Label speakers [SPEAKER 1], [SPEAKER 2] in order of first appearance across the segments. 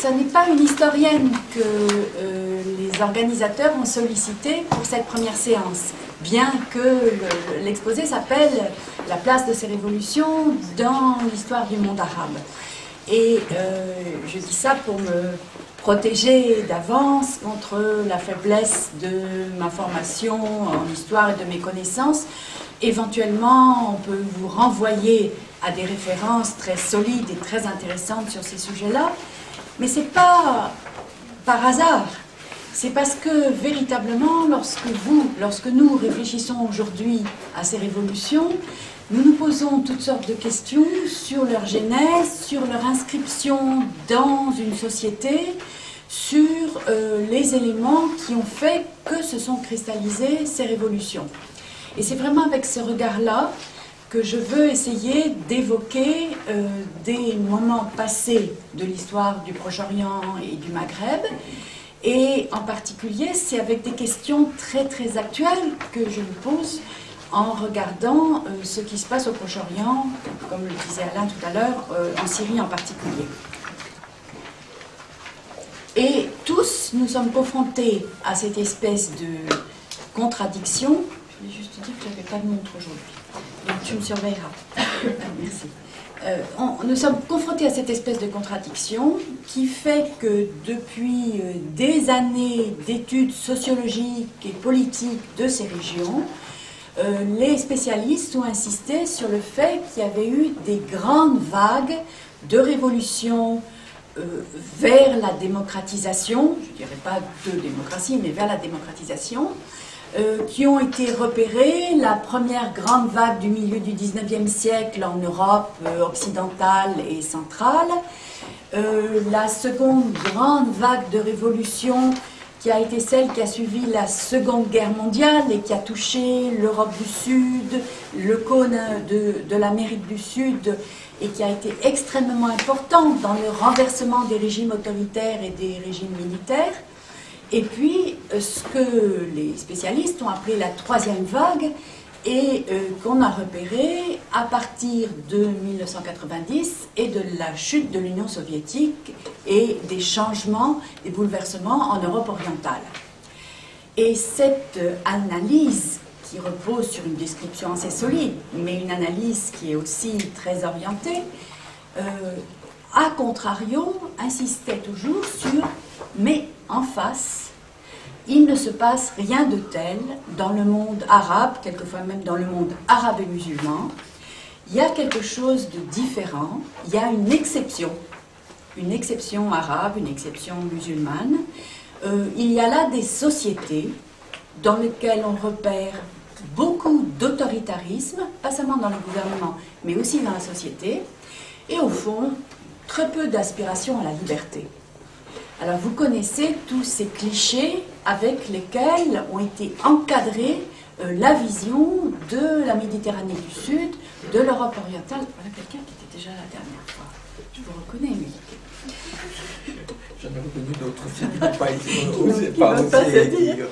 [SPEAKER 1] ce n'est pas une historienne que les organisateurs ont sollicité pour cette première séance, bien que l'exposé s'appelle « La place de ces révolutions dans l'histoire du monde arabe ». Et je dis ça pour me protéger d'avance contre la faiblesse de ma formation en histoire et de mes connaissances. Éventuellement, on peut vous renvoyer à des références très solides et très intéressantes sur ces sujets-là, mais ce n'est pas par hasard. C'est parce que véritablement, lorsque nous réfléchissons aujourd'hui à ces révolutions, nous nous posons toutes sortes de questions sur leur genèse, sur leur inscription dans une société, sur les éléments qui ont fait que se sont cristallisées ces révolutions. Et c'est vraiment avec ce regard-là que je veux essayer d'évoquer des moments passés de l'histoire du Proche-Orient et du Maghreb. Et en particulier, c'est avec des questions très très actuelles que je me pose en regardant ce qui se passe au Proche-Orient, comme le disait Alain tout à l'heure, en Syrie en particulier. Et tous, nous sommes confrontés à cette espèce de contradiction. Je voulais juste te dire que je n'avais pas de montre aujourd'hui, donc tu me surveilleras. Merci. Nous sommes confrontés à cette espèce de contradiction qui fait que depuis des années d'études sociologiques et politiques de ces régions, les spécialistes ont insisté sur le fait qu'il y avait eu des grandes vagues de révolutions vers la démocratisation, je ne dirais pas de démocratie, mais vers la démocratisation, qui ont été repérées. La première grande vague du milieu du 19e siècle en Europe occidentale et centrale, la seconde grande vague de révolution qui a été celle qui a suivi la Seconde Guerre mondiale et qui a touché l'Europe du Sud, le cône de l'Amérique du Sud, et qui a été extrêmement importante dans le renversement des régimes autoritaires et des régimes militaires. Et puis, ce que les spécialistes ont appelé la troisième vague, et qu'on a repéré à partir de 1990 et de la chute de l'Union soviétique et des changements, des bouleversements en Europe orientale. Et cette analyse qui repose sur une description assez solide, mais une analyse qui est aussi très orientée, à contrario, insistait toujours sur « mais en face ». Il ne se passe rien de tel dans le monde arabe, quelquefois même dans le monde arabe et musulman. Il y a quelque chose de différent, il y a une exception arabe, une exception musulmane. Il y a là des sociétés dans lesquelles on repère beaucoup d'autoritarisme, pas seulement dans le gouvernement, mais aussi dans la société, et au fond, très peu d'aspiration à la liberté. Alors vous connaissez tous ces clichés avec lesquels ont été encadrés la vision de la Méditerranée du Sud, de l'Europe orientale. Voilà quelqu'un qui était déjà là la dernière fois. Je vous reconnais, lui.
[SPEAKER 2] J'en ai reconnu d'autres qui n'ont pas osé dire.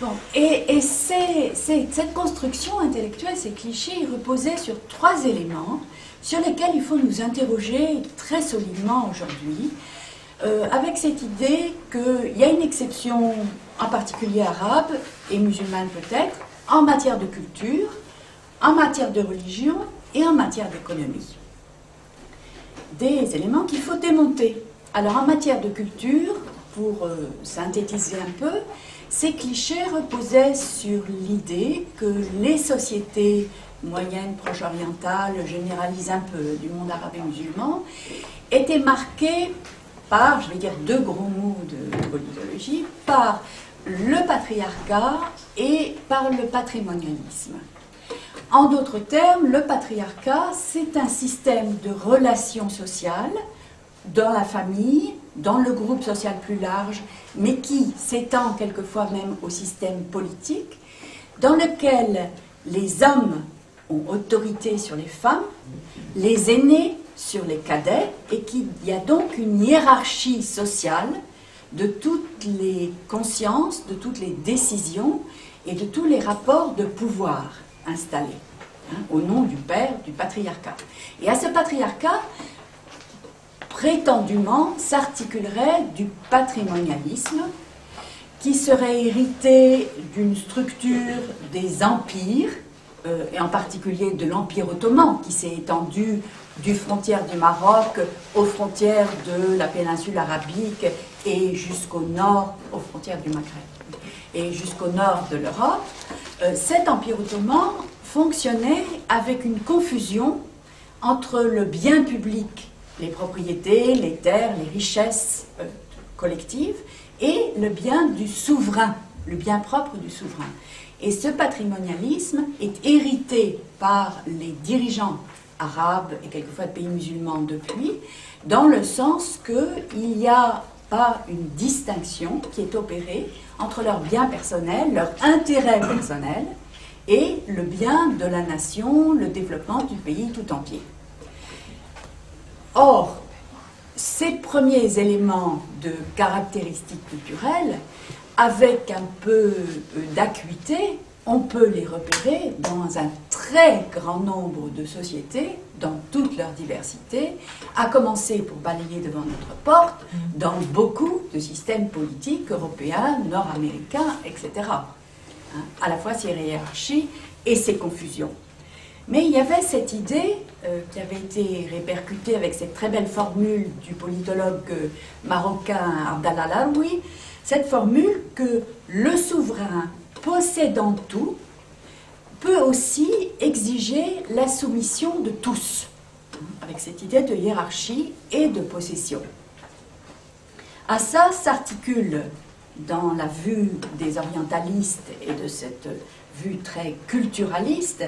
[SPEAKER 1] Bon, et cette construction intellectuelle, ces clichés, ils reposaient sur trois éléments sur lesquels il faut nous interroger très solidement aujourd'hui. Avec cette idée qu'il y a une exception, en particulier arabe et musulmane peut-être, en matière de culture, en matière de religion et en matière d'économie. Des éléments qu'il faut démonter. Alors en matière de culture, pour synthétiser un peu, ces clichés reposaient sur l'idée que les sociétés moyennes, proche-orientales, je généralise un peu, du monde arabe et musulman, étaient marquées par, je vais dire deux gros mots de politologie, par le patriarcat et par le patrimonialisme. En d'autres termes, le patriarcat, c'est un système de relations sociales dans la famille, dans le groupe social plus large, mais qui s'étend quelquefois même au système politique, dans lequel les hommes ont autorité sur les femmes, les aînés sur les cadets, et qu'il y a donc une hiérarchie sociale de toutes les consciences, de toutes les décisions et de tous les rapports de pouvoir installés, au nom du père, du patriarcat. Et à ce patriarcat prétendument s'articulerait du patrimonialisme qui serait hérité d'une structure des empires, et en particulier de l'Empire ottoman, qui s'est étendu du frontière du Maroc aux frontières de la péninsule arabique et jusqu'au nord, aux frontières du Maghreb, et jusqu'au nord de l'Europe. Cet Empire ottoman fonctionnait avec une confusion entre le bien public, les propriétés, les terres, les richesses collectives, et le bien du souverain, le bien propre du souverain. Et ce patrimonialisme est hérité par les dirigeants arabes et quelquefois de pays musulmans depuis, dans le sens qu'il n'y a pas une distinction qui est opérée entre leur bien personnel, leur intérêt personnel, et le bien de la nation, le développement du pays tout entier. Or, ces premiers éléments de caractéristiques culturelles, avec un peu d'acuité, on peut les repérer dans un très grand nombre de sociétés, dans toute leur diversité, à commencer, pour balayer devant notre porte, dans beaucoup de systèmes politiques européens, nord-américains, etc. À la fois ces hiérarchies et ces confusions. Mais il y avait cette idée qui avait été répercutée avec cette très belle formule du politologue marocain Abdallah Laoui, cette formule que le souverain possédant tout peut aussi exiger la soumission de tous, avec cette idée de hiérarchie et de possession. À ça s'articule, dans la vue des orientalistes et de cette vue très culturaliste,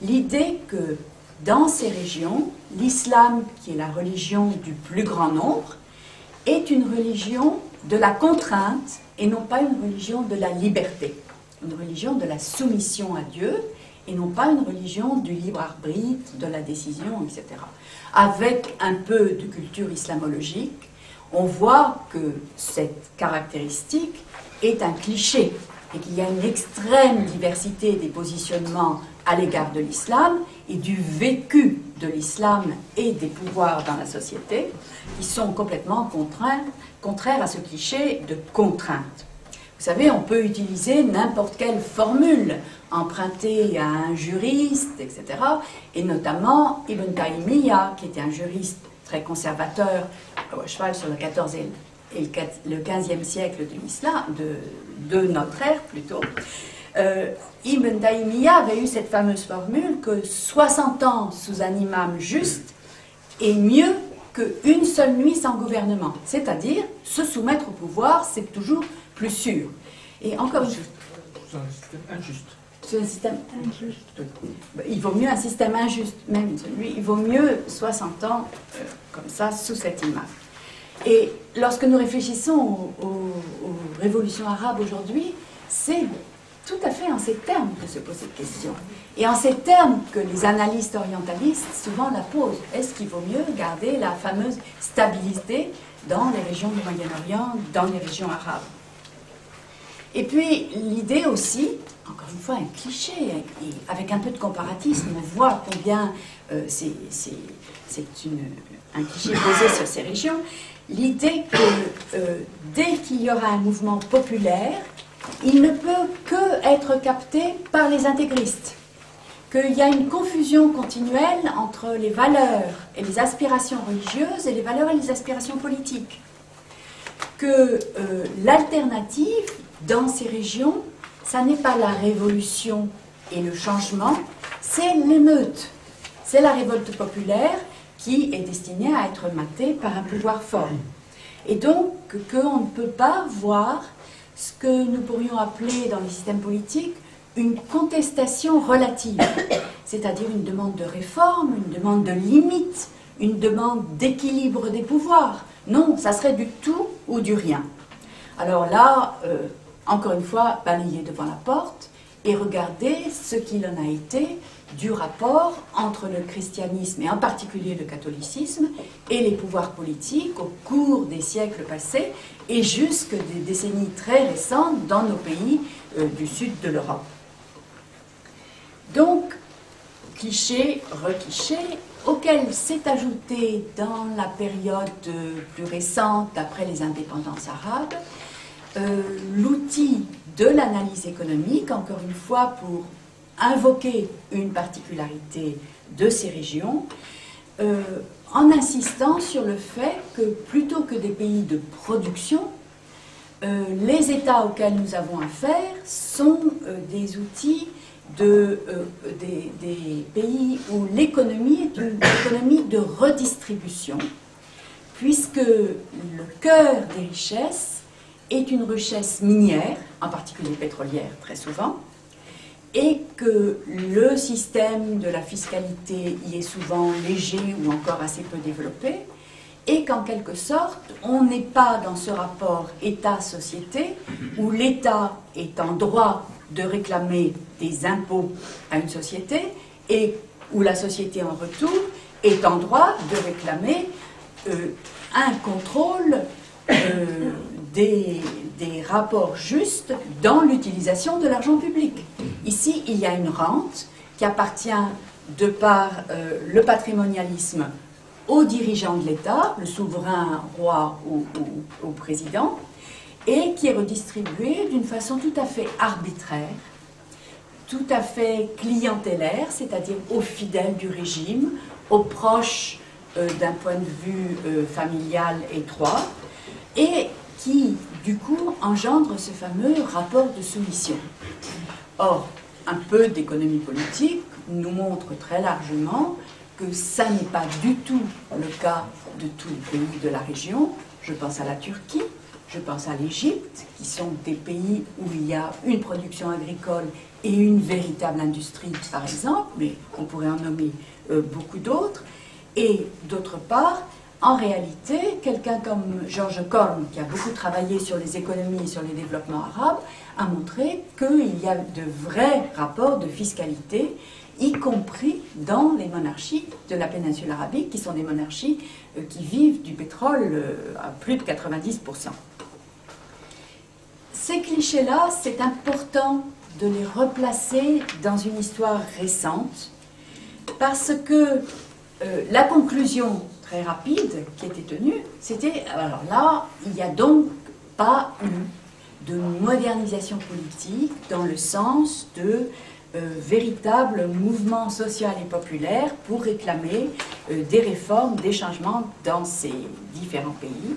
[SPEAKER 1] l'idée que dans ces régions, l'islam, qui est la religion du plus grand nombre, est une religion de la contrainte et non pas une religion de la liberté, une religion de la soumission à Dieu et non pas une religion du libre arbitre, de la décision, etc. Avec un peu de culture islamologique, on voit que cette caractéristique est un cliché et qu'il y a une extrême diversité des positionnements à l'égard de l'islam et du vécu de l'islam et des pouvoirs dans la société qui sont complètement contraires à ce cliché de contrainte. Vous savez, on peut utiliser n'importe quelle formule empruntée à un juriste, etc. Et notamment Ibn Taymiyyah, qui était un juriste très conservateur, à cheval sur le 14e et le 15e siècle de l'islam, de notre ère plutôt. Ibn Taymiyyah avait eu cette fameuse formule que 60 ans sous un imam juste est mieux qu'une seule nuit sans gouvernement. C'est-à-dire, se soumettre au pouvoir, c'est toujours plus sûr. Et encore une fois...
[SPEAKER 2] C'est un système injuste.
[SPEAKER 1] C'est un système injuste. Il vaut mieux un système injuste, même celui, il vaut mieux 60 ans comme ça, sous cet imam. Et lorsque nous réfléchissons aux révolutions arabes aujourd'hui, c'est tout à fait en ces termes que se pose cette question. Et en ces termes que les analystes orientalistes souvent la posent. Est-ce qu'il vaut mieux garder la fameuse stabilité dans les régions du Moyen-Orient, dans les régions arabes? Et puis l'idée aussi, encore une fois un cliché, et avec un peu de comparatisme, on voit combien c'est un cliché posé sur ces régions, l'idée que dès qu'il y aura un mouvement populaire, il ne peut que être capté par les intégristes, qu'il y a une confusion continuelle entre les valeurs et les aspirations religieuses et les valeurs et les aspirations politiques, que l'alternative dans ces régions, ça n'est pas la révolution et le changement, c'est l'émeute, c'est la révolte populaire qui est destinée à être matée par un pouvoir fort. Et donc qu'on ne peut pas voir ce que nous pourrions appeler dans les systèmes politiques une contestation relative, c'est-à-dire une demande de réforme, une demande de limite, une demande d'équilibre des pouvoirs. Non, ça serait du tout ou du rien. Alors là, encore une fois, balayer devant la porte et regarder ce qu'il en a été du rapport entre le christianisme, et en particulier le catholicisme, et les pouvoirs politiques au cours des siècles passés, et jusque des décennies très récentes dans nos pays du sud de l'Europe. Donc, cliché, recliché, auquel s'est ajouté dans la période plus récente, après les indépendances arabes, l'outil de l'analyse économique, encore une fois pour invoquer une particularité de ces régions, en insistant sur le fait que plutôt que des pays de production, les États auxquels nous avons affaire sont des outils des pays où l'économie est une économie de redistribution, puisque le cœur des richesses est une richesse minière, en particulier pétrolière très souvent, et que le système de la fiscalité y est souvent léger ou encore assez peu développé, et qu'en quelque sorte, on n'est pas dans ce rapport État-société où l'État est en droit de réclamer des impôts à une société et où la société en retour est en droit de réclamer un contrôle des rapports justes dans l'utilisation de l'argent public. Ici, il y a une rente qui appartient de par le patrimonialisme aux dirigeants de l'État, le souverain, roi ou président, et qui est redistribuée d'une façon tout à fait arbitraire, tout à fait clientélaire, c'est-à-dire aux fidèles du régime, aux proches d'un point de vue familial étroit, et qui, du coup, engendre ce fameux rapport de soumission. Or, un peu d'économie politique nous montre très largement que ça n'est pas du tout le cas de tous les pays de la région. Je pense à la Turquie, je pense à l'Égypte, qui sont des pays où il y a une production agricole et une véritable industrie, par exemple, mais on pourrait en nommer beaucoup d'autres. Et d'autre part, en réalité, quelqu'un comme George Korn, qui a beaucoup travaillé sur les économies et sur les développements arabes, a montré qu'il y a de vrais rapports de fiscalité, y compris dans les monarchies de la péninsule arabique, qui sont des monarchies qui vivent du pétrole à plus de 90%. Ces clichés-là, c'est important de les replacer dans une histoire récente, parce que la conclusion très rapide qui était tenue, c'était, alors là, il n'y a donc pas eu de modernisation politique dans le sens de véritable mouvement social et populaire pour réclamer des réformes, des changements dans ces différents pays.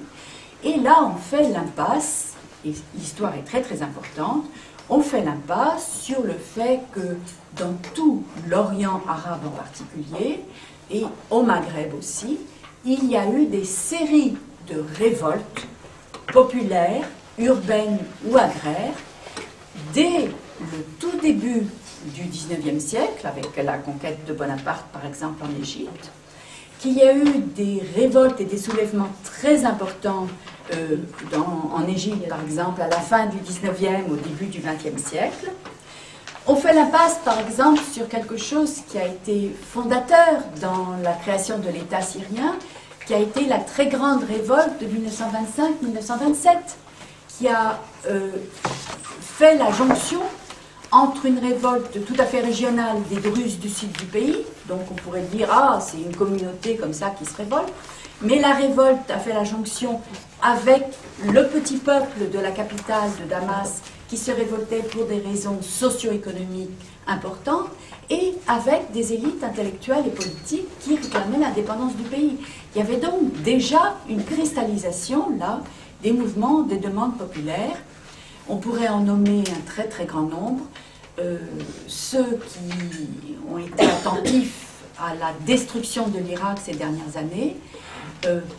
[SPEAKER 1] Et là, on fait l'impasse, et l'histoire est très très importante, on fait l'impasse sur le fait que dans tout l'Orient arabe en particulier, et au Maghreb aussi, il y a eu des séries de révoltes populaires, urbaines ou agraires, dès le tout début du XIXe siècle, avec la conquête de Bonaparte par exemple en Égypte, qu'il y a eu des révoltes et des soulèvements très importants en Égypte par exemple à la fin du XIXe, au début du XXe siècle. On fait l'impasse, par exemple, sur quelque chose qui a été fondateur dans la création de l'État syrien, qui a été la très grande révolte de 1925-1927, qui a fait la jonction entre une révolte tout à fait régionale des Druzes du sud du pays, donc on pourrait dire, ah, c'est une communauté comme ça qui se révolte, mais la révolte a fait la jonction avec le petit peuple de la capitale de Damas, qui se révoltaient pour des raisons socio-économiques importantes, et avec des élites intellectuelles et politiques qui réclamaient l'indépendance du pays. Il y avait donc déjà une cristallisation, là, des mouvements, des demandes populaires. On pourrait en nommer un très très grand nombre. Ceux qui ont été attentifs à la destruction de l'Irak ces dernières années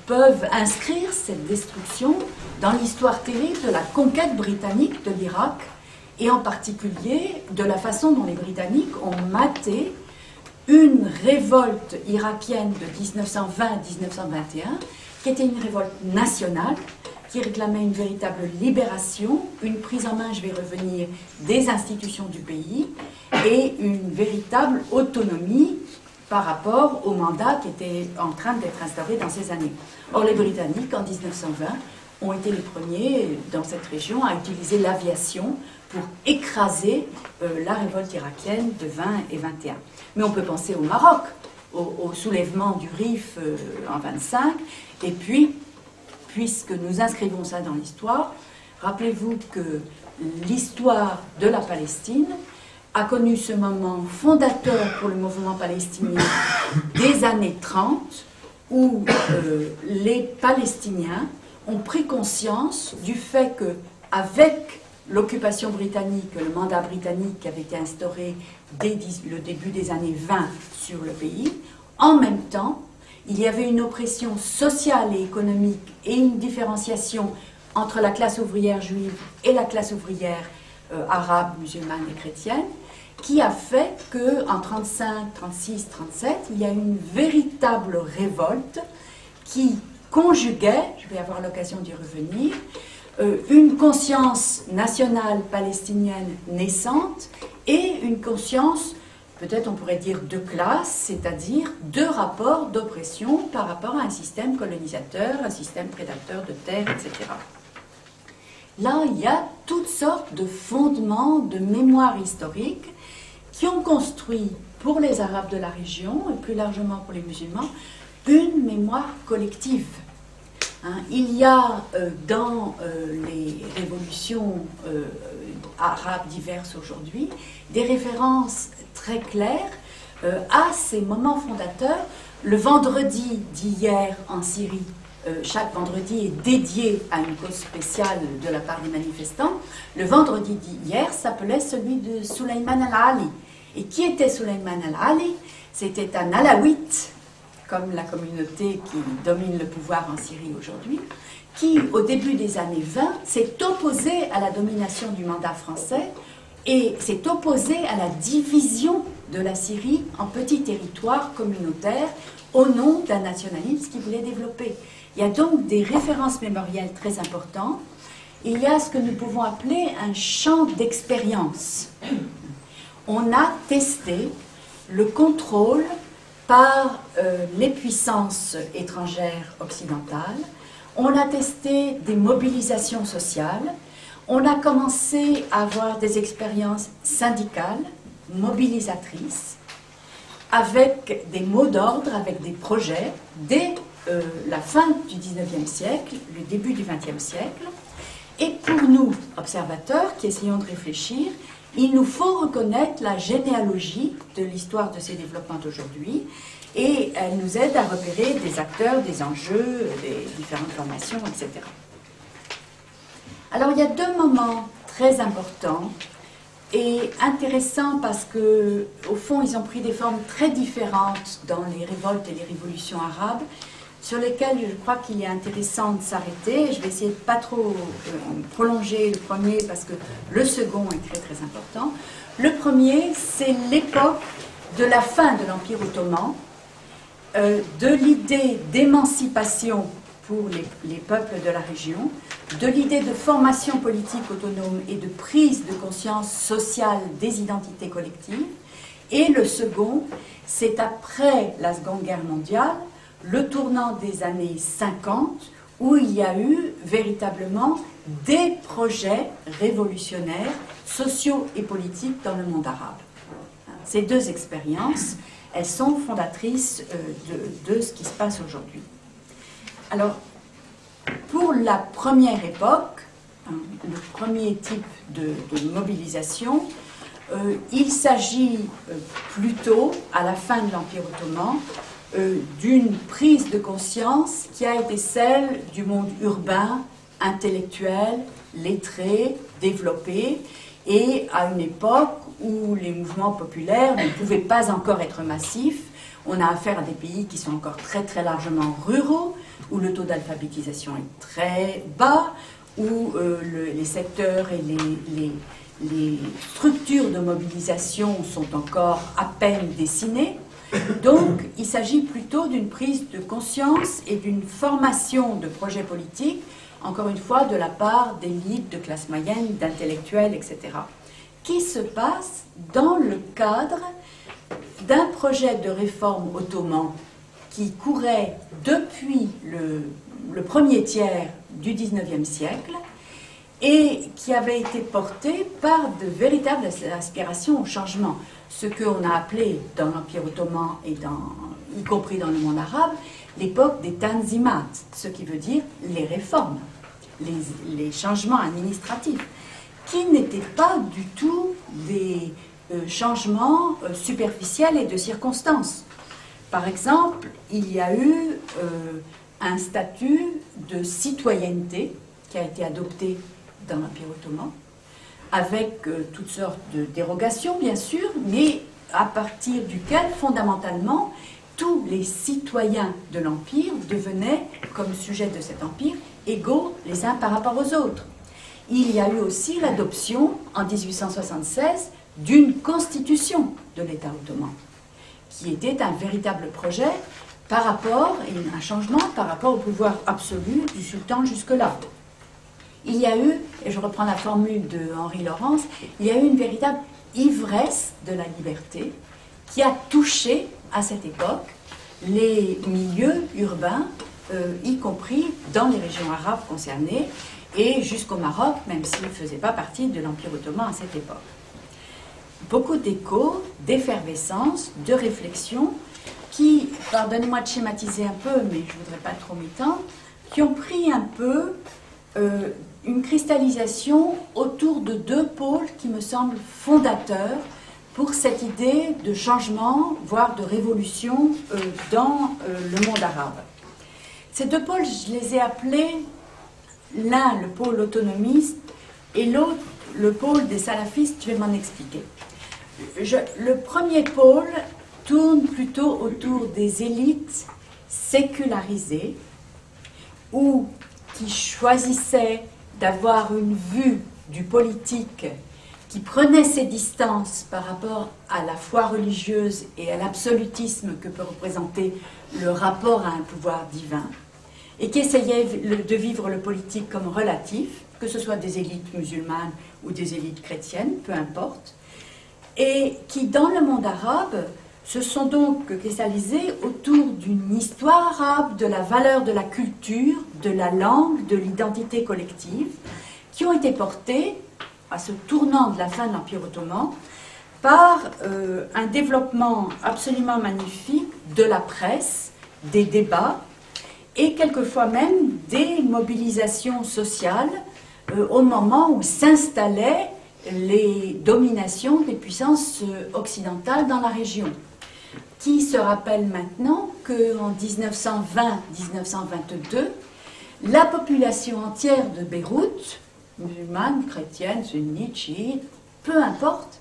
[SPEAKER 1] peuvent inscrire cette destruction dans l'histoire terrible de la conquête britannique de l'Irak, et en particulier de la façon dont les Britanniques ont maté une révolte irakienne de 1920-1921, qui était une révolte nationale, qui réclamait une véritable libération, une prise en main, je vais revenir, des institutions du pays, et une véritable autonomie par rapport au mandat qui était en train d'être instauré dans ces années. Or, les Britanniques, en 1920, ont été les premiers dans cette région à utiliser l'aviation pour écraser la révolte irakienne de 20 et 21. Mais on peut penser au au soulèvement du Rif en 25. Et puis, puisque nous inscrivons ça dans l'histoire, rappelez-vous que l'histoire de la Palestine a connu ce moment fondateur pour le mouvement palestinien des années 30, où les Palestiniens ont pris conscience du fait qu'avec l'occupation britannique, le mandat britannique qui avait été instauré dès le début des années 20 sur le pays, en même temps, il y avait une oppression sociale et économique et une différenciation entre la classe ouvrière juive et la classe ouvrière arabe, musulmane et chrétienne, qui a fait qu'en 35, 36, 37, il y a une véritable révolte qui conjuguait, je vais avoir l'occasion d'y revenir, une conscience nationale palestinienne naissante et une conscience, peut-être on pourrait dire de classe, c'est-à-dire de rapport d'oppression par rapport à un système colonisateur, un système prédateur de terre, etc. Là, il y a toutes sortes de fondements de mémoire historique qui ont construit pour les Arabes de la région, et plus largement pour les musulmans, une mémoire collective. Il y a dans les révolutions arabes diverses aujourd'hui des références très claires à ces moments fondateurs. Le vendredi d'hier en Syrie, chaque vendredi est dédié à une cause spéciale de la part des manifestants. Le vendredi d'hier s'appelait celui de Sulayman al-Ali. Et qui était Sulayman al-Ali? C'était un alawite, comme la communauté qui domine le pouvoir en Syrie aujourd'hui, qui, au début des années 20, s'est opposé à la domination du mandat français et s'est opposé à la division de la Syrie en petits territoires communautaires au nom d'un nationalisme qu'il voulait développer. Il y a donc des références mémorielles très importantes. Il y a ce que nous pouvons appeler un champ d'expérience. On a testé le contrôle par les puissances étrangères occidentales. On a testé des mobilisations sociales. On a commencé à avoir des expériences syndicales, mobilisatrices, avec des mots d'ordre, avec des projets, dès la fin du XIXe siècle, le début du XXe siècle. Et pour nous, observateurs, qui essayons de réfléchir, il nous faut reconnaître la généalogie de l'histoire de ces développements d'aujourd'hui, et elle nous aide à repérer des acteurs, des enjeux, des différentes formations, etc. Alors il y a deux moments très importants et intéressants parce que, au fond, ils ont pris des formes très différentes dans les révoltes et les révolutions arabes, sur lesquels je crois qu'il est intéressant de s'arrêter. Je vais essayer de ne pas trop prolonger le premier parce que le second est très très important. Le premier, c'est l'époque de la fin de l'Empire ottoman, de l'idée d'émancipation pour les peuples de la région, de l'idée de formation politique autonome et de prise de conscience sociale des identités collectives. Et le second, c'est après la Seconde Guerre mondiale, le tournant des années 50, où il y a eu véritablement des projets révolutionnaires, sociaux et politiques dans le monde arabe. Ces deux expériences, elles sont fondatrices de ce qui se passe aujourd'hui. Alors, pour la première époque, le premier type de mobilisation, il s'agit plutôt, à la fin de l'Empire ottoman, d'une prise de conscience qui a été celle du monde urbain, intellectuel, lettré, développé, et à une époque où les mouvements populaires ne pouvaient pas encore être massifs. On a affaire à des pays qui sont encore très très largement ruraux, où le taux d'alphabétisation est très bas, où les secteurs et les structures de mobilisation sont encore à peine dessinées. Donc, il s'agit plutôt d'une prise de conscience et d'une formation de projets politiques, encore une fois, de la part d'élites, de classe moyenne, d'intellectuels, etc., qui se passe dans le cadre d'un projet de réforme ottoman qui courait depuis le premier tiers du XIXe siècle et qui avait été porté par de véritables aspirations au changement. Ce qu'on a appelé dans l'Empire ottoman et dans y compris dans le monde arabe, l'époque des Tanzimat, ce qui veut dire les réformes, les changements administratifs, qui n'étaient pas du tout des changements superficiels et de circonstances. Par exemple, il y a eu un statut de citoyenneté qui a été adopté dans l'Empire ottoman, avec toutes sortes de dérogations, bien sûr, mais à partir duquel, fondamentalement, tous les citoyens de l'Empire devenaient, comme sujet de cet empire, égaux les uns par rapport aux autres. Il y a eu aussi l'adoption, en 1876, d'une constitution de l'État ottoman, qui était un véritable projet par rapport, et un changement par rapport au pouvoir absolu du sultan jusque-là. Il y a eu, et je reprends la formule de Henri Laurence, il y a eu une véritable ivresse de la liberté qui a touché à cette époque les milieux urbains, y compris dans les régions arabes concernées, et jusqu'au Maroc, même s'il ne faisait pas partie de l'Empire ottoman à cette époque. Beaucoup d'échos, d'effervescence, de réflexion, qui, pardonnez-moi de schématiser un peu, mais je ne voudrais pas trop m'étendre, qui ont pris un peu une cristallisation autour de deux pôles qui me semblent fondateurs pour cette idée de changement, voire de révolution dans le monde arabe. Ces deux pôles, je les ai appelés l'un le pôle autonomiste et l'autre le pôle des salafistes. Je vais m'en expliquer. Le premier pôle tourne plutôt autour des élites sécularisées ou qui choisissaient d'avoir une vue du politique qui prenait ses distances par rapport à la foi religieuse et à l'absolutisme que peut représenter le rapport à un pouvoir divin, et qui essayait de vivre le politique comme relatif, que ce soit des élites musulmanes ou des élites chrétiennes, peu importe, et qui, dans le monde arabe, se sont donc cristallisés autour d'une histoire arabe, de la valeur de la culture, de la langue, de l'identité collective, qui ont été portées, à ce tournant de la fin de l'Empire ottoman, par un développement absolument magnifique de la presse, des débats, et quelquefois même des mobilisations sociales au moment où s'installaient les dominations des puissances occidentales dans la région, qui se rappelle maintenant qu'en 1920-1922, la population entière de Beyrouth, musulmane, chrétienne, sunnite, chiite, peu importe,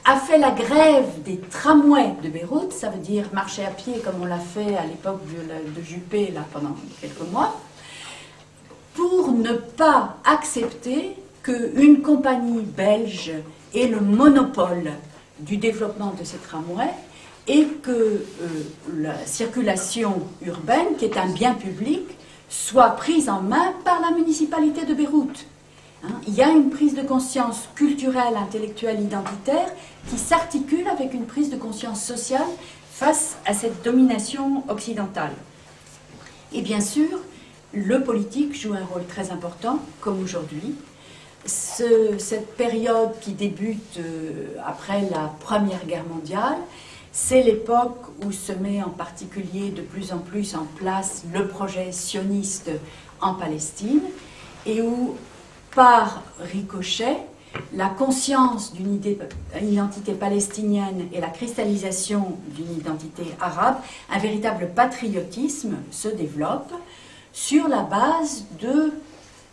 [SPEAKER 1] a fait la grève des tramways de Beyrouth, ça veut dire marcher à pied comme on l'a fait à l'époque de Juppé là, pendant quelques mois, pour ne pas accepter qu'une compagnie belge ait le monopole du développement de ces tramways et que la circulation urbaine, qui est un bien public, soit prise en main par la municipalité de Beyrouth. Il y a une prise de conscience culturelle, intellectuelle, identitaire qui s'articule avec une prise de conscience sociale face à cette domination occidentale. Et bien sûr, le politique joue un rôle très important, comme aujourd'hui. Cette période qui débute après la Première Guerre mondiale, c'est l'époque où se met en particulier de plus en plus en place le projet sioniste en Palestine et où, par ricochet, la conscience d'une identité palestinienne et la cristallisation d'une identité arabe, un véritable patriotisme se développe sur la base de,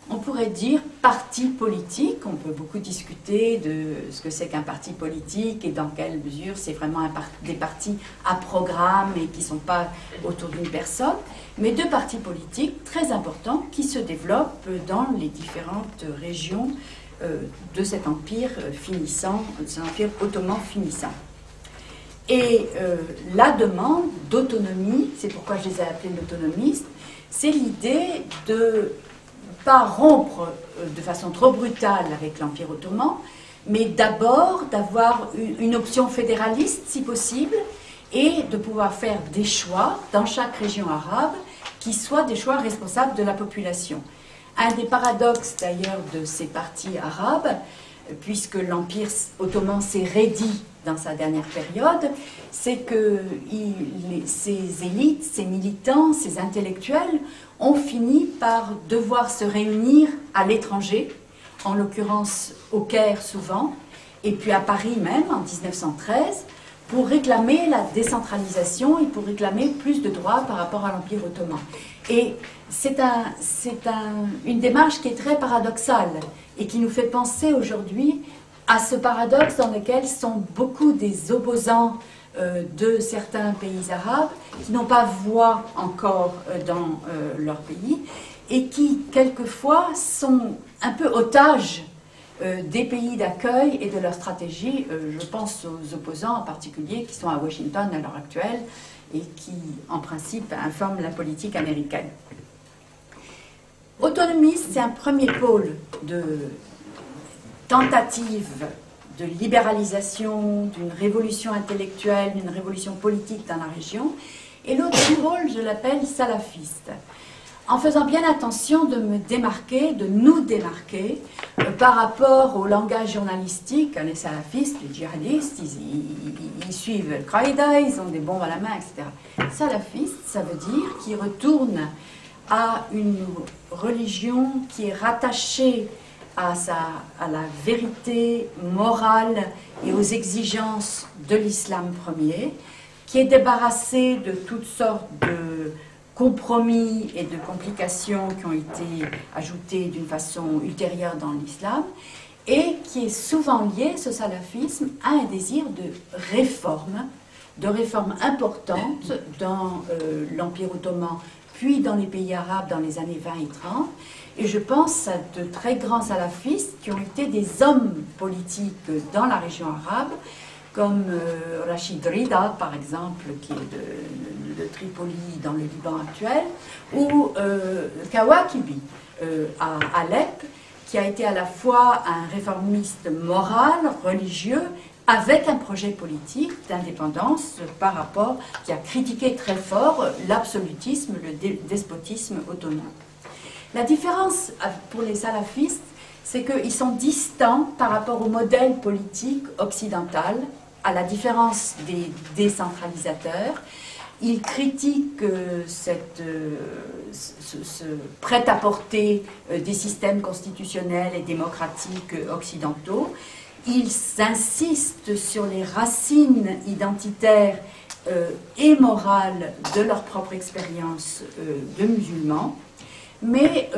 [SPEAKER 1] on pourrait dire, partis politiques. On peut beaucoup discuter de ce que c'est qu'un parti politique et dans quelle mesure c'est vraiment des partis à programme et qui ne sont pas autour d'une personne, mais deux partis politiques très importants qui se développent dans les différentes régions de cet empire finissant, de cet empire ottoman finissant. Et la demande d'autonomie, c'est pourquoi je les ai appelés l'autonomistes, c'est l'idée de pas rompre de façon trop brutale avec l'Empire ottoman, mais d'abord d'avoir une option fédéraliste si possible et de pouvoir faire des choix dans chaque région arabe qui soient des choix responsables de la population. Un des paradoxes d'ailleurs de ces partis arabes, puisque l'Empire ottoman s'est raidi dans sa dernière période, c'est que ces élites, ces militants, ces intellectuels ont fini par devoir se réunir à l'étranger, en l'occurrence au Caire souvent, et puis à Paris même en 1913, pour réclamer la décentralisation et pour réclamer plus de droits par rapport à l'Empire ottoman. Et c'est une démarche qui est très paradoxale et qui nous fait penser aujourd'hui à ce paradoxe dans lequel sont beaucoup des opposants de certains pays arabes qui n'ont pas voix encore dans leur pays et qui, quelquefois, sont un peu otages des pays d'accueil et de leur stratégie. Je pense aux opposants en particulier qui sont à Washington à l'heure actuelle et qui, en principe, informent la politique américaine. Autonomiste, c'est un premier pôle de tentative de libéralisation, d'une révolution intellectuelle, d'une révolution politique dans la région. Et l'autre pôle, je l'appelle salafiste, en faisant bien attention de me démarquer, de nous démarquer par rapport au langage journalistique. Les salafistes, les djihadistes, ils suivent Al-Qaïda, ils ont des bombes à la main, etc. Salafiste, ça veut dire qu'ils retournent à une religion qui est rattachée à la vérité morale et aux exigences de l'islam premier, qui est débarrassée de toutes sortes de compromis et de complications qui ont été ajoutées d'une façon ultérieure dans l'islam, et qui est souvent lié, ce salafisme, à un désir de réforme importantes dans l'Empire ottoman, puis dans les pays arabes dans les années 20 et 30. Et je pense à de très grands salafistes qui ont été des hommes politiques dans la région arabe, comme Rachid Rida, par exemple, qui est de Tripoli dans le Liban actuel, ou Kawakibi à Alep, qui a été à la fois un réformiste moral, religieux, avec un projet politique d'indépendance par rapport, qui a critiqué très fort l'absolutisme, le despotisme ottoman. La différence pour les salafistes, c'est qu'ils sont distants par rapport au modèle politique occidental, à la différence des décentralisateurs. Ils critiquent ce prêt-à-porter des systèmes constitutionnels et démocratiques occidentaux. Ils insistent sur les racines identitaires et morales de leur propre expérience de musulmans, mais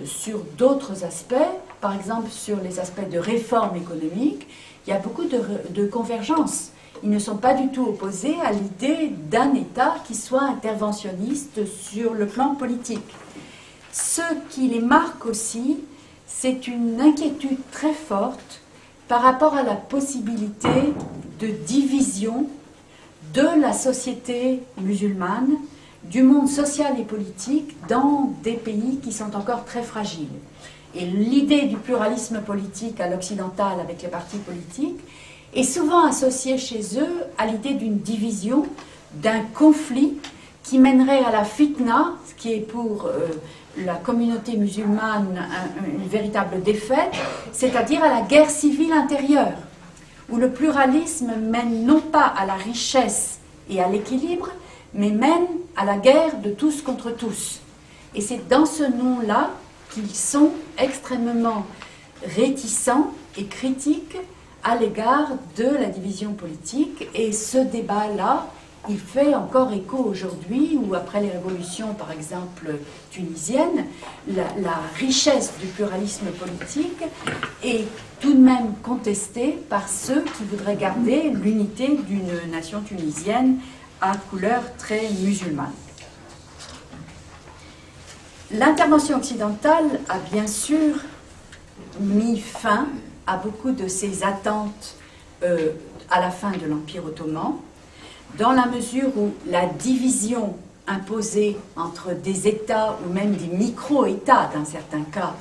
[SPEAKER 1] sur d'autres aspects, par exemple sur les aspects de réforme économique, il y a beaucoup de convergences. Ils ne sont pas du tout opposés à l'idée d'un État qui soit interventionniste sur le plan politique. Ce qui les marque aussi, c'est une inquiétude très forte par rapport à la possibilité de division de la société musulmane, du monde social et politique dans des pays qui sont encore très fragiles. Et l'idée du pluralisme politique à l'occidental avec les partis politiques est souvent associée chez eux à l'idée d'une division, d'un conflit qui mènerait à la fitna, ce qui est pour la communauté musulmane une véritable défaite, c'est-à-dire à la guerre civile intérieure, où le pluralisme mène non pas à la richesse et à l'équilibre, mais mène à la guerre de tous contre tous. Et c'est dans ce nom-là qu'ils sont extrêmement réticents et critiques à l'égard de la division politique. Et ce débat-là, il fait encore écho aujourd'hui, ou après les révolutions, par exemple, tunisiennes, la richesse du pluralisme politique est tout de même contestée par ceux qui voudraient garder l'unité d'une nation tunisienne à couleur très musulmane. L'intervention occidentale a bien sûr mis fin à beaucoup de ces attentes à la fin de l'Empire ottoman, dans la mesure où la division imposée entre des États ou même des micro-États, dans certains cas,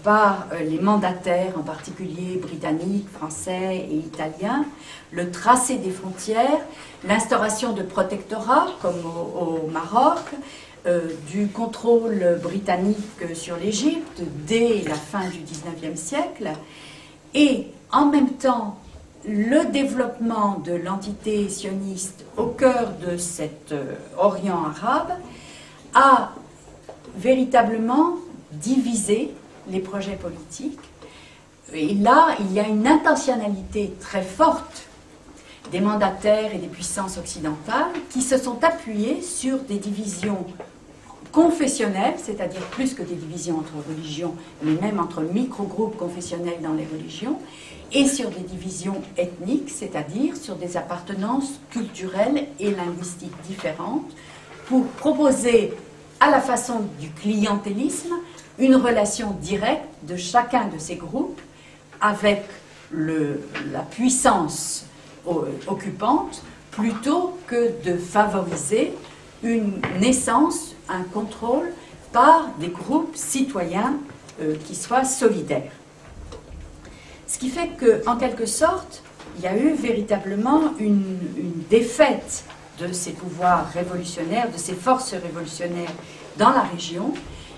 [SPEAKER 1] par les mandataires, en particulier britanniques, français et italiens, le tracé des frontières, l'instauration de protectorats, comme au Maroc, du contrôle britannique sur l'Égypte dès la fin du XIXe siècle, et en même temps le développement de l'entité sioniste au cœur de cet Orient arabe a véritablement divisé les projets politiques. Et là, il y a une intentionnalité très forte des mandataires et des puissances occidentales qui se sont appuyés sur des divisions confessionnelles, c'est-à-dire plus que des divisions entre religions, mais même entre micro-groupes confessionnels dans les religions, et sur des divisions ethniques, c'est-à-dire sur des appartenances culturelles et linguistiques différentes, pour proposer, à la façon du clientélisme, une relation directe de chacun de ces groupes avec la puissance occupante, plutôt que de favoriser une naissance, un contrôle par des groupes citoyens qui soient solidaires. Ce qui fait qu'en quelque sorte, il y a eu véritablement une défaite de ces pouvoirs révolutionnaires, de ces forces révolutionnaires dans la région,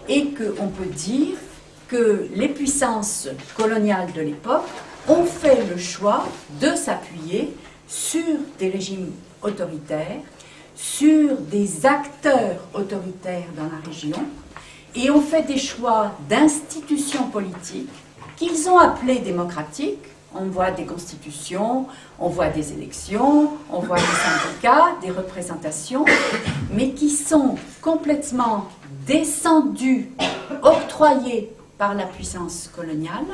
[SPEAKER 1] et qu'on peut dire que les puissances coloniales de l'époque ont fait le choix de s'appuyer sur des régimes autoritaires, sur des acteurs autoritaires dans la région, et ont fait des choix d'institutions politiques qu'ils ont appelées démocratiques. On voit des constitutions, on voit des élections, on voit des syndicats, des représentations, mais qui sont complètement descendues, octroyées par la puissance coloniale,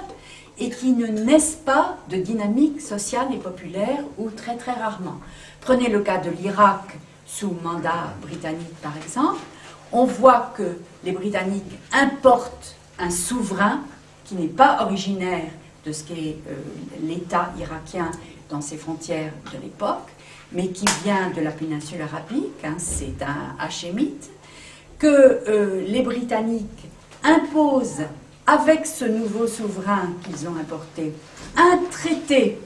[SPEAKER 1] et qui ne naissent pas de dynamique sociale et populaire, ou très très rarement. Prenez le cas de l'Irak sous mandat britannique par exemple, on voit que les Britanniques importent un souverain qui n'est pas originaire de ce qu'est l'État irakien dans ses frontières de l'époque, mais qui vient de la péninsule arabique, hein, c'est un hachémite, que les Britanniques imposent avec ce nouveau souverain qu'ils ont importé un traité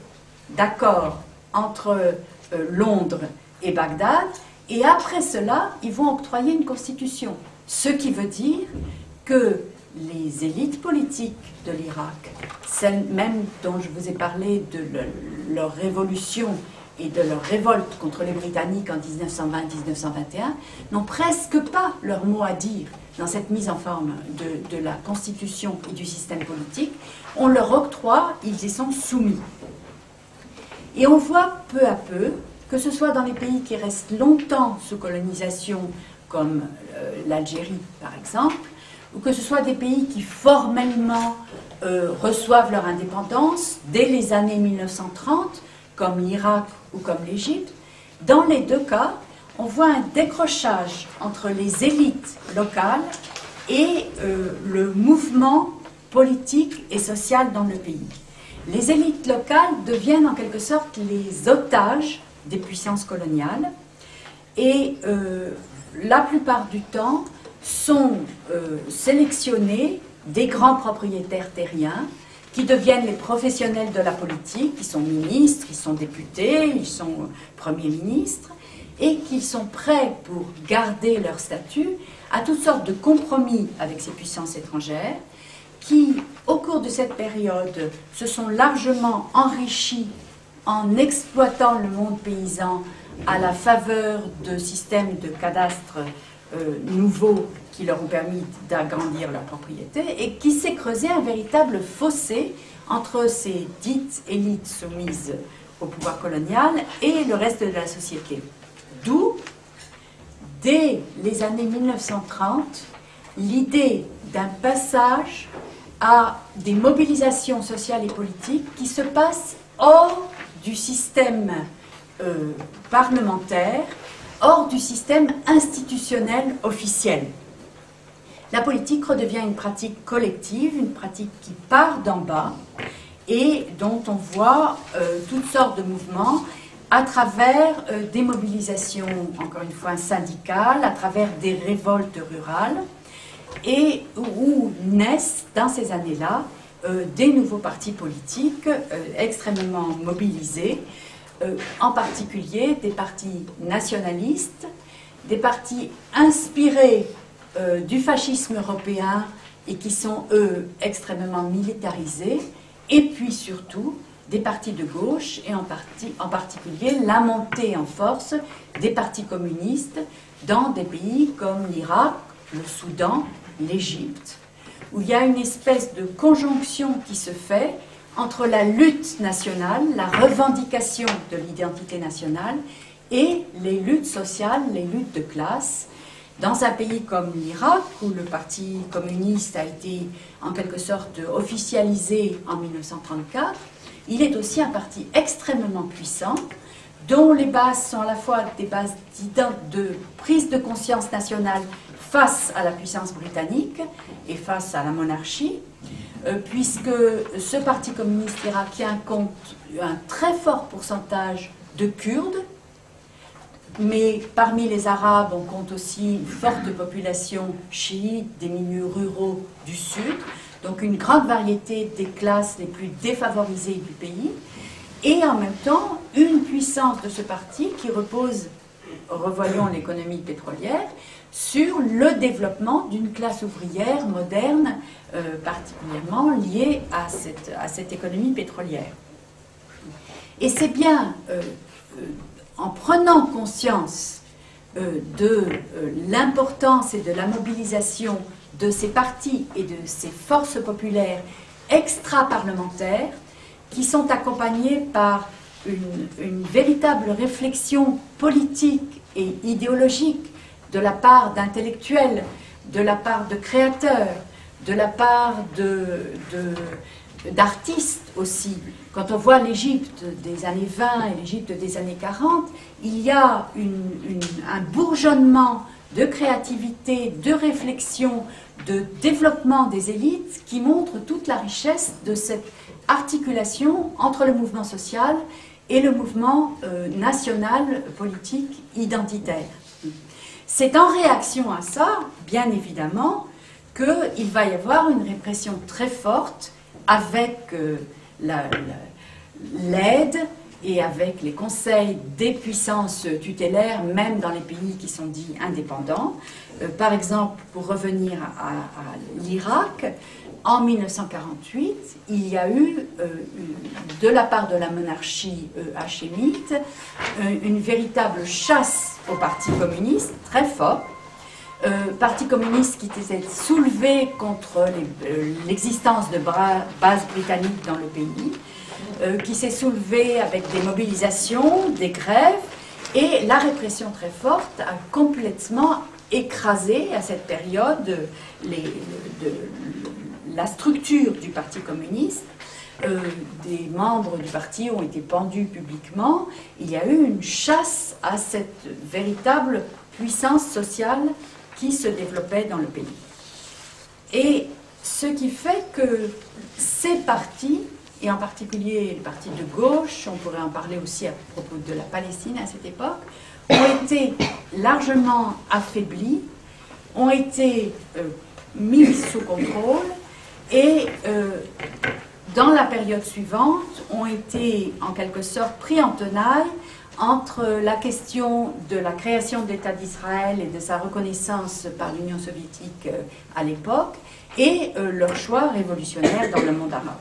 [SPEAKER 1] d'accord entre Londres et Bagdad, et après cela, ils vont octroyer une constitution. Ce qui veut dire que les élites politiques de l'Irak, celles même dont je vous ai parlé de leur révolution et de leur révolte contre les Britanniques en 1920-1921, n'ont presque pas leur mot à dire dans cette mise en forme de la Constitution et du système politique. On leur octroie, ils y sont soumis. Et on voit peu à peu, que ce soit dans les pays qui restent longtemps sous colonisation, comme l'Algérie par exemple, ou que ce soit des pays qui formellement reçoivent leur indépendance dès les années 1930, comme l'Irak ou comme l'Égypte, dans les deux cas, on voit un décrochage entre les élites locales et le mouvement politique et social dans le pays. Les élites locales deviennent en quelque sorte les otages des puissances coloniales et la plupart du temps sont sélectionnés des grands propriétaires terriens qui deviennent les professionnels de la politique, qui sont ministres, qui sont députés, ils sont premiers ministres, et qui sont prêts pour garder leur statut à toutes sortes de compromis avec ces puissances étrangères, qui, au cours de cette période, se sont largement enrichis en exploitant le monde paysan à la faveur de systèmes de cadastre nouveaux qui leur ont permis d'agrandir leur propriété, et qui s'est creusé un véritable fossé entre ces dites élites soumises au pouvoir colonial et le reste de la société. D'où, dès les années 1930, l'idée d'un passage à des mobilisations sociales et politiques qui se passent hors du système parlementaire, hors du système institutionnel officiel. La politique redevient une pratique collective, une pratique qui part d'en bas et dont on voit toutes sortes de mouvements à travers des mobilisations, encore une fois, syndicales, à travers des révoltes rurales, et où naissent, dans ces années-là, des nouveaux partis politiques extrêmement mobilisés, en particulier des partis nationalistes, des partis inspirés du fascisme européen et qui sont, eux, extrêmement militarisés, et puis surtout des partis de gauche et en particulier la montée en force des partis communistes dans des pays comme l'Irak, le Soudan, l'Égypte, où il y a une espèce de conjonction qui se fait entre la lutte nationale, la revendication de l'identité nationale et les luttes sociales, les luttes de classe. Dans un pays comme l'Irak, où le Parti communiste a été en quelque sorte officialisé en 1934, il est aussi un parti extrêmement puissant, dont les bases sont à la fois des bases de prise de conscience nationale face à la puissance britannique et face à la monarchie, puisque ce Parti communiste irakien compte un très fort pourcentage de Kurdes, mais parmi les Arabes, on compte aussi une forte population chiite des milieux ruraux du Sud, donc une grande variété des classes les plus défavorisées du pays, et en même temps une puissance de ce parti qui repose, revoyons l'économie pétrolière, sur le développement d'une classe ouvrière moderne, particulièrement liée à cette économie pétrolière. Et c'est bien en prenant conscience de l'importance et de la mobilisation de ces partis et de ces forces populaires extra-parlementaires qui sont accompagnées par une véritable réflexion politique et idéologique de la part d'intellectuels, de la part de créateurs, de la part d'artistes aussi. Quand on voit l'Égypte des années 20 et l'Égypte des années 40, il y a un bourgeonnement de créativité, de réflexion, de développement des élites qui montre toute la richesse de cette articulation entre le mouvement social et le mouvement national, politique, identitaire. C'est en réaction à ça, bien évidemment, qu'il va y avoir une répression très forte avec l'aide et avec les conseils des puissances tutélaires, même dans les pays qui sont dits indépendants. Par exemple, pour revenir à l'Irak, en 1948, il y a eu, de la part de la monarchie hachémite, une véritable chasse au Parti communiste, très fort. Parti communiste qui s'est soulevé contre l'existence de bases britanniques dans le pays, qui s'est soulevé avec des mobilisations, des grèves, et la répression très forte a complètement écrasé à cette période la structure du Parti communiste. Des membres du parti ont été pendus publiquement. Il y a eu une chasse à cette véritable puissance sociale qui se développait dans le pays. Et ce qui fait que ces partis, et en particulier les partis de gauche, on pourrait en parler aussi à propos de la Palestine à cette époque, ont été largement affaiblis, ont été mis sous contrôle et dans la période suivante ont été en quelque sorte pris en tenaille entre la question de la création de l'État d'Israël et de sa reconnaissance par l'Union soviétique à l'époque et leur choix révolutionnaire dans le monde arabe.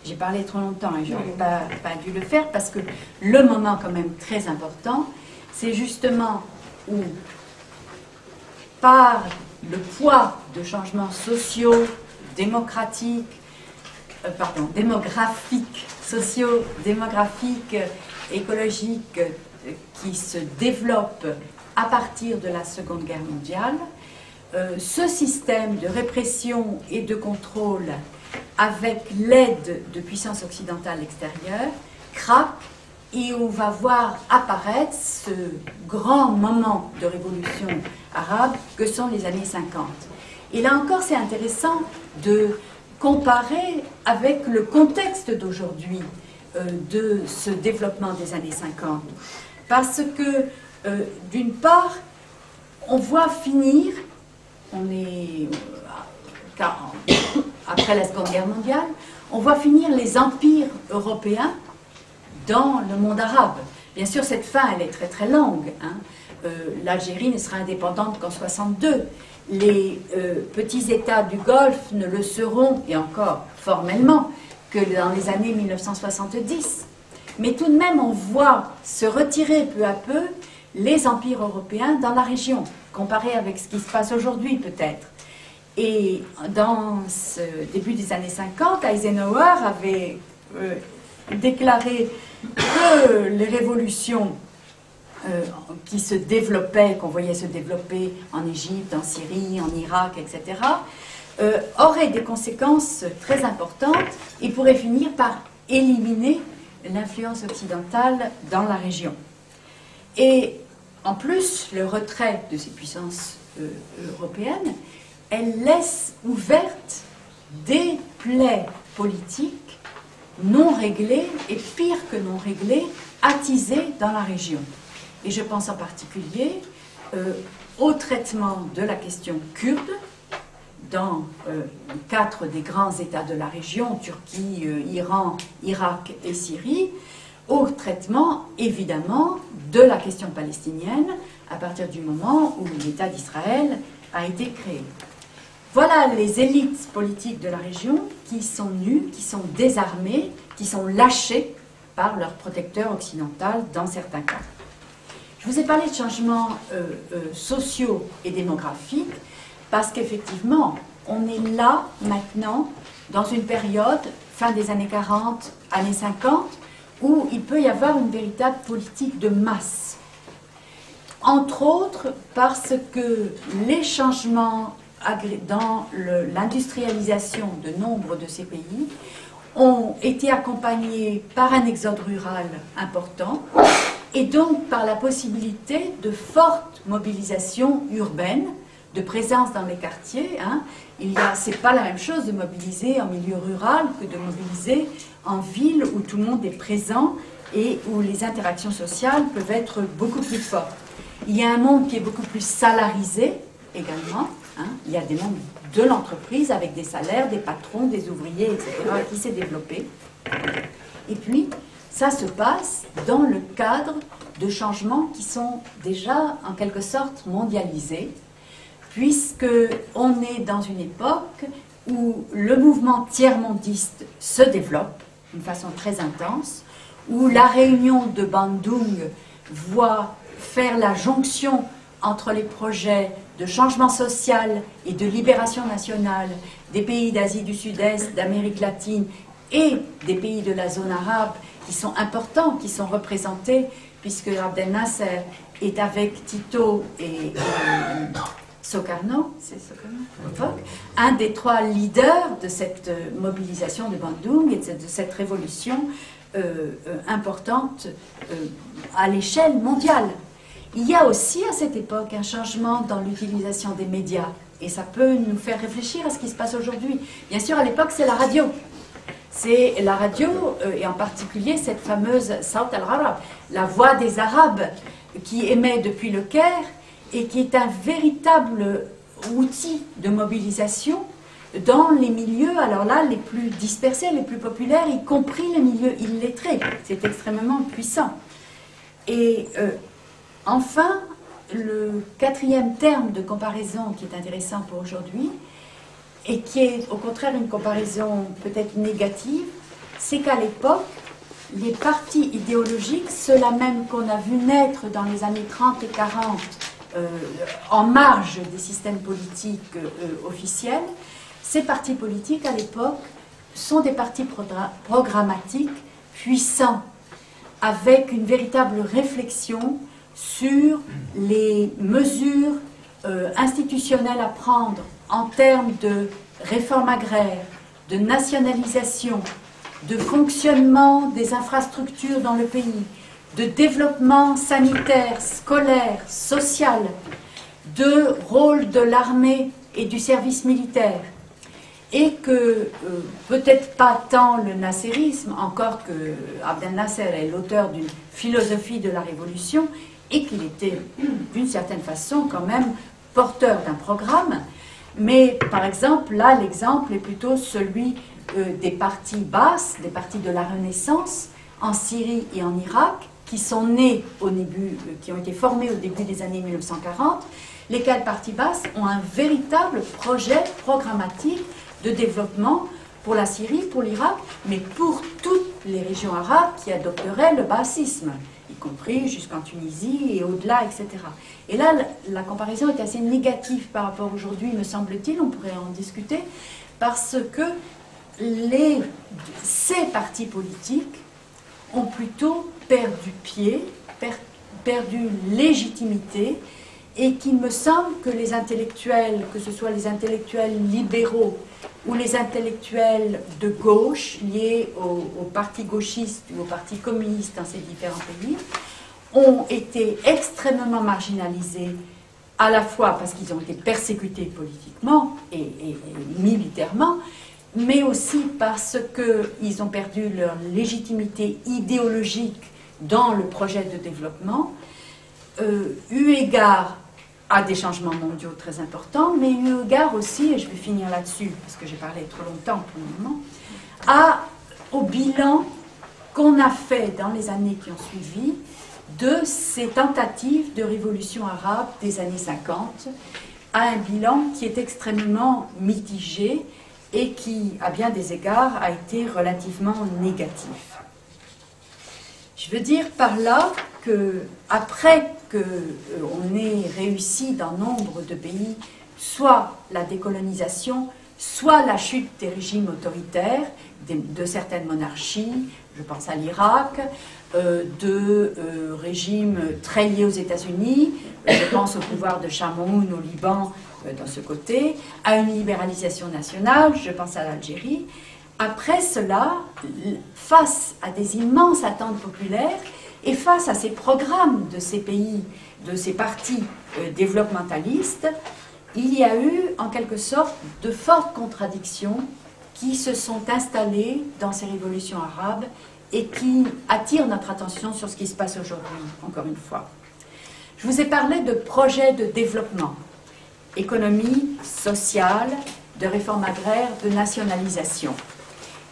[SPEAKER 1] J'ai parlé trop longtemps et je n'aurais pas dû le faire parce que le moment quand même très important, c'est justement où, par le poids de changements sociaux, démographiques, socio-démographiques, écologiques qui se développent à partir de la Seconde Guerre mondiale, ce système de répression et de contrôle avec l'aide de puissances occidentales extérieures craque et on va voir apparaître ce grand moment de révolution arabe que sont les années 50. Et là encore, c'est intéressant de comparer avec le contexte d'aujourd'hui de ce développement des années 50. Parce que, d'une part, on voit finir, après la Seconde Guerre mondiale, on voit finir les empires européens dans le monde arabe. Bien sûr, cette fin, elle est très très longue. L'Algérie ne sera indépendante qu'en 1962. Les petits États du Golfe ne le seront, et encore formellement, que dans les années 1970. Mais tout de même, on voit se retirer peu à peu les empires européens dans la région, comparé avec ce qui se passe aujourd'hui peut-être. Et dans ce début des années 50, Eisenhower avait déclaré que les révolutions qui se développaient, qu'on voyait se développer en Égypte, en Syrie, en Irak, etc., auraient des conséquences très importantes et pourraient finir par éliminer l'influence occidentale dans la région. Et en plus, le retrait de ces puissances européennes, elle laisse ouvertes des plaies politiques non réglées, et pire que non réglées, attisées dans la région. Et je pense en particulier au traitement de la question kurde dans 4 des grands États de la région, Turquie, Iran, Irak et Syrie, au traitement évidemment de la question palestinienne à partir du moment où l'État d'Israël a été créé. Voilà les élites politiques de la région qui sont nues, qui sont désarmées, qui sont lâchées par leur protecteur occidental dans certains cas. Je vous ai parlé de changements sociaux et démographiques parce qu'effectivement, on est là maintenant dans une période, fin des années 40, années 50, où il peut y avoir une véritable politique de masse. Entre autres parce que les changements dans l'industrialisation de nombre de ces pays ont été accompagnés par un exode rural important et donc par la possibilité de fortes mobilisations urbaines, de présence dans les quartiers. C'est pas la même chose de mobiliser en milieu rural que de mobiliser en ville où tout le monde est présent et où les interactions sociales peuvent être beaucoup plus fortes. Il y a un monde qui est beaucoup plus salarisé également. Il y a des mondes de l'entreprise avec des salaires, des patrons, des ouvriers, etc., qui s'est développé. Et puis, ça se passe dans le cadre de changements qui sont déjà en quelque sorte mondialisés, puisqu'on est dans une époque où le mouvement tiers-mondiste se développe d'une façon très intense, où la réunion de Bandung voit faire la jonction entre les projets de changement social et de libération nationale des pays d'Asie du Sud-Est, d'Amérique latine et des pays de la zone arabe qui sont importants, qui sont représentés, puisque Abdel Nasser est avec Tito et Sukarno, c'est Sukarno, un des 3 leaders de cette mobilisation de Bandung et de cette révolution importante à l'échelle mondiale. Il y a aussi à cette époque un changement dans l'utilisation des médias et ça peut nous faire réfléchir à ce qui se passe aujourd'hui. Bien sûr, à l'époque, c'est la radio. C'est la radio, et en particulier cette fameuse Sawt al-Arab, la voix des Arabes, qui émet depuis le Caire et qui est un véritable outil de mobilisation dans les milieux, alors là, les plus dispersés, les plus populaires, y compris les milieux illettrés. C'est extrêmement puissant. Et enfin, le 4e terme de comparaison qui est intéressant pour aujourd'hui, et qui est au contraire une comparaison peut-être négative, c'est qu'à l'époque, les partis idéologiques, ceux-là même qu'on a vu naître dans les années 30 et 40, en marge des systèmes politiques officiels, ces partis politiques à l'époque sont des partis programmatiques puissants, avec une véritable réflexion sur les mesures institutionnelles à prendre en termes de réforme agraire, de nationalisation, de fonctionnement des infrastructures dans le pays, de développement sanitaire, scolaire, social, de rôle de l'armée et du service militaire. Et que, peut-être pas tant le nasserisme, encore que Abdel Nasser est l'auteur d'une philosophie de la révolution, et qu'il était d'une certaine façon quand même porteur d'un programme, mais par exemple, là l'exemple est plutôt celui des partis basses, des partis de la Renaissance en Syrie et en Irak, qui sont nés au début, qui ont été formés au début des années 1940, lesquels partis basses ont un véritable projet programmatique de développement pour la Syrie, pour l'Irak, mais pour toutes les régions arabes qui adopteraient le baasisme, y compris jusqu'en Tunisie et au-delà, etc. Et là, la comparaison est assez négative par rapport à aujourd'hui, me semble-t-il, on pourrait en discuter, parce que ces partis politiques ont plutôt perdu pied, perdu légitimité, et qu'il me semble que les intellectuels, que ce soit les intellectuels libéraux ou les intellectuels de gauche liés au parti gauchiste ou au parti communiste dans ces différents pays, ont été extrêmement marginalisés, à la fois parce qu'ils ont été persécutés politiquement et militairement, mais aussi parce qu'ils ont perdu leur légitimité idéologique dans le projet de développement, eu égard à des changements mondiaux très importants, mais eu égard aussi, et je vais finir là-dessus, parce que j'ai parlé trop longtemps pour le moment, au bilan qu'on a fait dans les années qui ont suivi de ces tentatives de révolution arabe des années 50, à un bilan qui est extrêmement mitigé et qui, à bien des égards, a été relativement négatif. Je veux dire par là que, après qu'on ait réussi dans nombre de pays, soit la décolonisation, soit la chute des régimes autoritaires, de certaines monarchies, je pense à l'Irak, de régimes très liés aux États-Unis, je pense au pouvoir de Chamoun au Liban, dans ce côté, à une libéralisation nationale, je pense à l'Algérie. Après cela, face à des immenses attentes populaires et face à ces programmes de ces pays, de ces partis développementalistes, il y a eu en quelque sorte de fortes contradictions qui se sont installées dans ces révolutions arabes et qui attirent notre attention sur ce qui se passe aujourd'hui, encore une fois. Je vous ai parlé de projets de développement, économie, sociale, de réforme agraire, de nationalisation.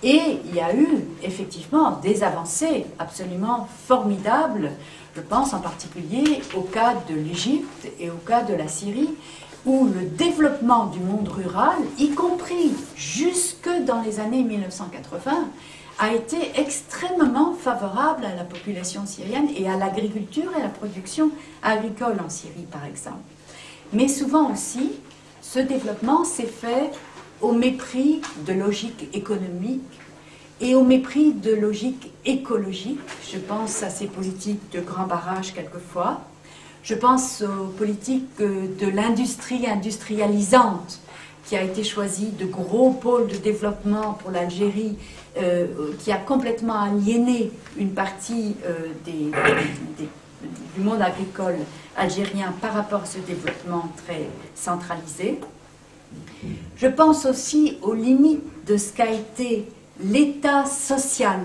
[SPEAKER 1] Et il y a eu effectivement des avancées absolument formidables, je pense en particulier au cas de l'Égypte et au cas de la Syrie, où le développement du monde rural, y compris jusque dans les années 1980, a été extrêmement favorable à la population syrienne et à l'agriculture et à la production agricole en Syrie, par exemple. Mais souvent aussi, ce développement s'est fait au mépris de logique économique et au mépris de logique écologique. Je pense à ces politiques de grands barrages quelquefois. Je pense aux politiques de l'industrie industrialisante qui a été choisie de gros pôles de développement pour l'Algérie, qui a complètement aliéné une partie du monde agricole algérien par rapport à ce développement très centralisé. Je pense aussi aux limites de ce qu'a été l'État social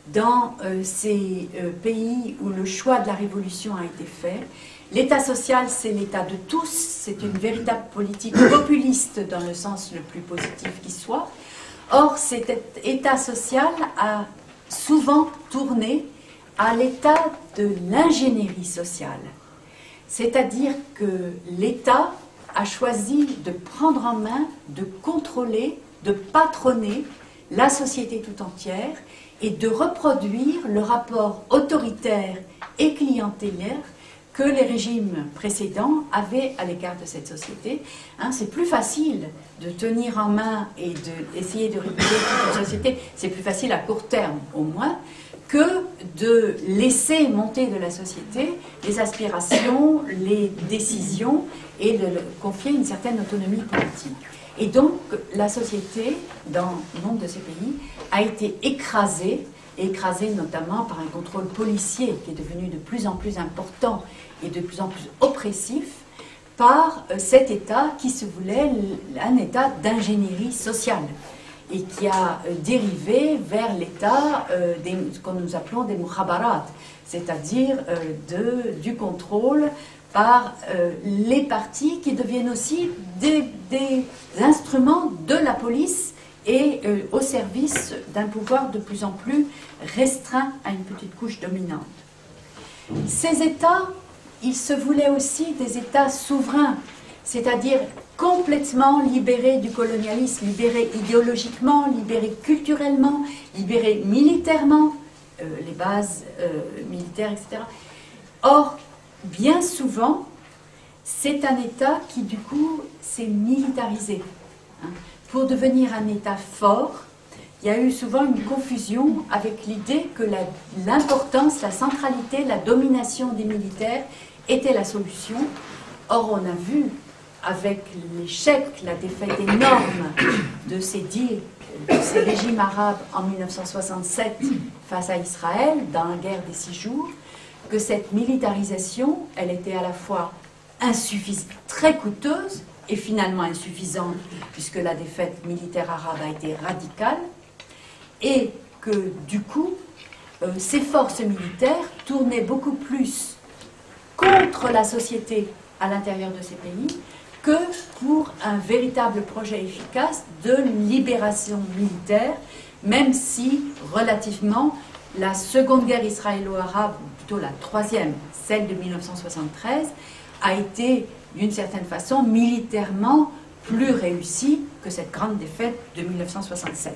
[SPEAKER 1] dans ces pays où le choix de la révolution a été fait. L'État social, c'est l'État de tous, c'est une véritable politique populiste dans le sens le plus positif qui soit. Or, cet État social a souvent tourné à l'état de l'ingénierie sociale. C'est-à-dire que l'État a choisi de prendre en main, de contrôler, de patronner la société tout entière et de reproduire le rapport autoritaire et clientélaire que les régimes précédents avaient à l'égard de cette société. C'est plus facile de tenir en main et d'essayer de réguler toute une société, c'est plus facile à court terme au moins, que de laisser monter de la société les aspirations, les décisions et de confier une certaine autonomie politique. Et donc la société, dans nombre de ces pays, a été écrasée notamment par un contrôle policier qui est devenu de plus en plus important et de plus en plus oppressif par cet État qui se voulait un État d'ingénierie sociale et qui a dérivé vers l'État ce que nous appelons des mukhabarat, c'est-à-dire du contrôle par les partis qui deviennent aussi des instruments de la police et au service d'un pouvoir de plus en plus restreint à une petite couche dominante. Ces États, ils se voulaient aussi des États souverains, c'est-à-dire complètement libéré du colonialisme, libéré idéologiquement, libéré culturellement, libéré militairement, les bases militaires, etc. Or, bien souvent, c'est un État qui, du coup, s'est militarisé. Pour devenir un État fort, il y a eu souvent une confusion avec l'idée que l'importance, la centralité, la domination des militaires était la solution. Or, on a vu, avec l'échec, la défaite énorme de ces régimes arabes en 1967 face à Israël, dans la guerre des 6 jours, que cette militarisation, elle était à la fois très coûteuse et finalement insuffisante, puisque la défaite militaire arabe a été radicale, et que du coup, ces forces militaires tournaient beaucoup plus contre la société à l'intérieur de ces pays que pour un véritable projet efficace de libération militaire, même si, relativement, la seconde guerre israélo-arabe, ou plutôt la troisième, celle de 1973, a été, d'une certaine façon, militairement plus réussie que cette grande défaite de 1967.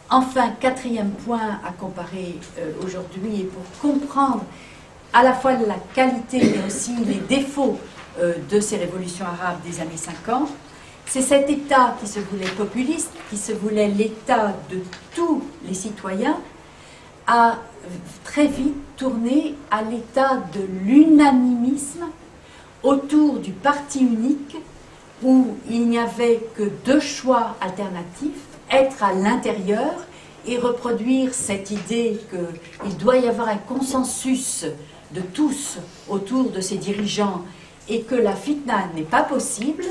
[SPEAKER 1] Enfin, quatrième point à comparer aujourd'hui, et pour comprendre à la fois la qualité mais aussi les défauts de ces révolutions arabes des années 50, c'est cet État qui se voulait populiste, qui se voulait l'État de tous les citoyens, a très vite tourné à l'état de l'unanimisme autour du parti unique où il n'y avait que 2 choix alternatifs, être à l'intérieur et reproduire cette idée qu'il doit y avoir un consensus de tous autour de ces dirigeants et que la fitna n'est pas possible.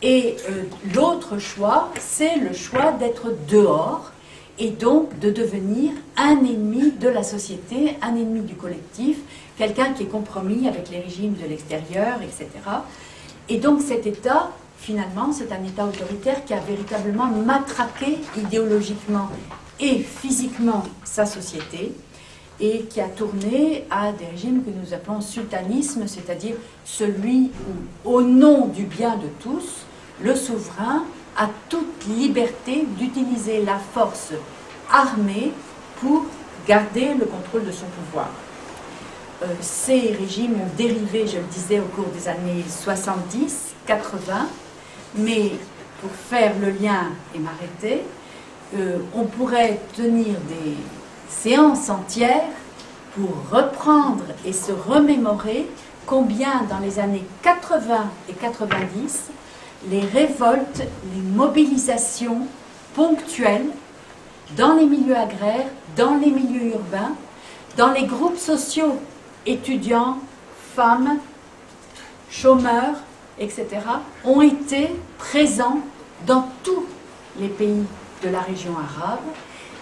[SPEAKER 1] Et l'autre choix, c'est le choix d'être dehors et donc de devenir un ennemi de la société, un ennemi du collectif, quelqu'un qui est compromis avec les régimes de l'extérieur, etc. Et donc cet État, finalement, c'est un État autoritaire qui a véritablement matraqué idéologiquement et physiquement sa société, et qui a tourné à des régimes que nous appelons sultanisme, c'est-à-dire celui où, au nom du bien de tous, le souverain a toute liberté d'utiliser la force armée pour garder le contrôle de son pouvoir. Ces régimes ont dérivé, je le disais, au cours des années 70, 80, mais pour faire le lien et m'arrêter, on pourrait tenir des séances entières pour reprendre et se remémorer combien dans les années 80 et 90, les révoltes, les mobilisations ponctuelles dans les milieux agraires, dans les milieux urbains, dans les groupes sociaux, étudiants, femmes, chômeurs, etc., ont été présents dans tous les pays de la région arabe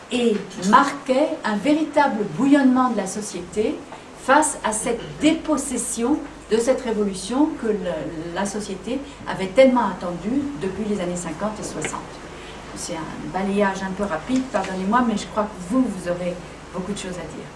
[SPEAKER 1] et marquaient un véritable bouillonnement de la société face à cette dépossession de cette révolution que la société avait tellement attendue depuis les années 50 et 60. C'est un balayage un peu rapide, pardonnez-moi, mais je crois que vous aurez beaucoup de choses à dire.